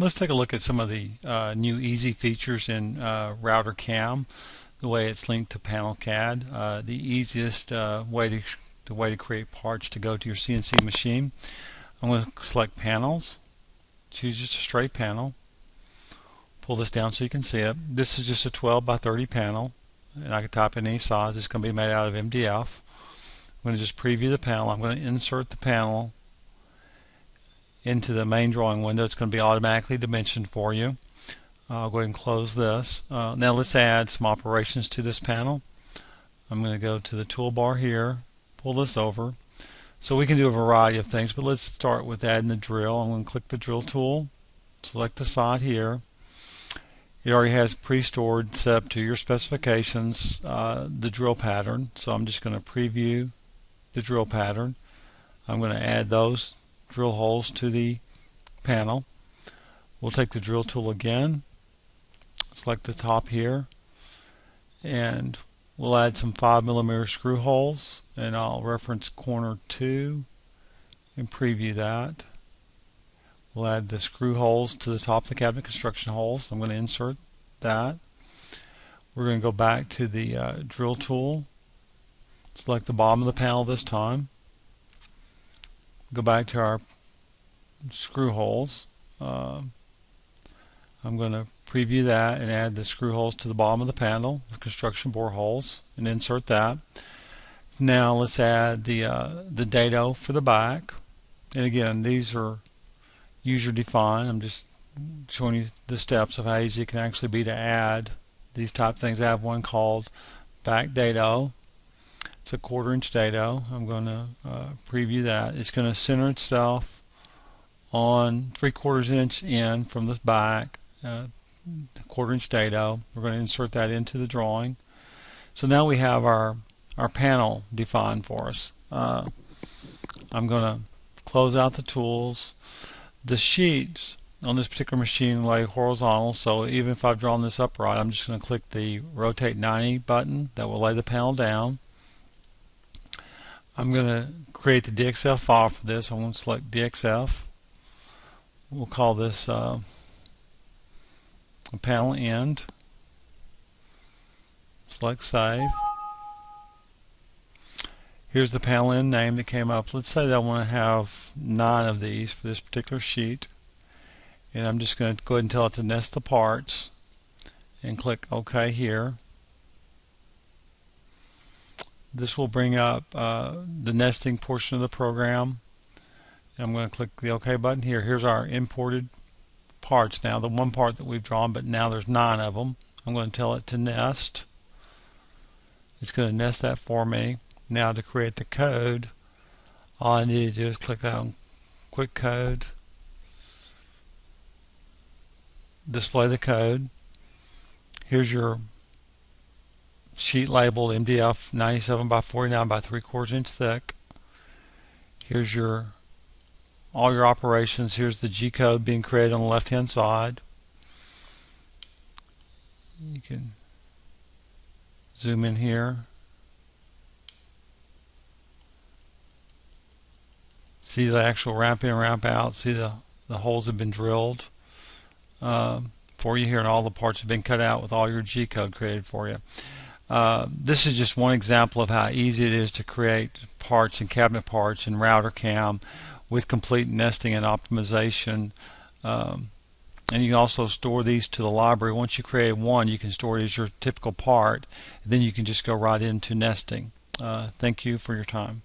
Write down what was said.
Let's take a look at some of the new easy features in RouterCAM, the way it's linked to PanelCAD. The easiest way to create parts to go to your CNC machine. I'm going to select Panels, choose just a straight panel, pull this down so you can see it. This is just a 12 by 30 panel, and I can type in any size. It's going to be made out of MDF. I'm going to just preview the panel. I'm going to insert the panel into the main drawing window. It's going to be automatically dimensioned for you. I'll go ahead and close this. Now let's add some operations to this panel. I'm going to go to the toolbar here, pull this over. So we can do a variety of things, but let's start with adding the drill. I'm going to click the drill tool, select the side here. It already has pre-stored, set up to your specifications, the drill pattern. So I'm just going to preview the drill pattern. I'm going to add those drill holes to the panel. We'll take the drill tool again, select the top here, and we'll add some 5mm screw holes, and I'll reference corner 2 and preview that. We'll add the screw holes to the top of the cabinet construction holes. I'm going to insert that. We're going to go back to the drill tool, select the bottom of the panel this time, go back to our screw holes. I'm going to preview that and add the screw holes to the bottom of the panel, the construction bore holes, and insert that. Now let's add the dado for the back. And again, these are user defined. I'm just showing you the steps of how easy it can actually be to add these type of things. I have one called back dado. It's a 1/4 inch dado. I'm going to preview that. It's going to center itself on 3/4 inch in from the back, 1/4 inch dado. We're going to insert that into the drawing. So now we have our panel defined for us. I'm going to close out the tools. The sheets on this particular machine lay horizontal, so even if I've drawn this upright, I'm just going to click the rotate 90 button. That will lay the panel down. I'm going to create the DXF file for this. I'm going to select DXF. We'll call this a panel end. Select Save. Here's the panel end name that came up. Let's say that I want to have 9 of these for this particular sheet. And I'm just going to go ahead and tell it to nest the parts and click OK here. This will bring up the nesting portion of the program. I'm going to click the OK button here. Here's our imported parts now, the one part that we've drawn, but now there's 9 of them. I'm going to tell it to nest. It's going to nest that for me. Now to create the code, all I need to do is click on Quick Code, display the code. Here's your sheet labeled MDF 97 by 49 by 3/4 inch thick. Here's all your operations. Here's the G code being created on the left hand side. You can zoom in here. See the actual ramp in, ramp out. See the holes have been drilled for you here, and all the parts have been cut out with all your G code created for you. This is just one example of how easy it is to create parts and cabinet parts in RouterCAM with complete nesting and optimization. And you can also store these to the library. Once you create one, you can store it as your typical part. Then you can just go right into nesting. Thank you for your time.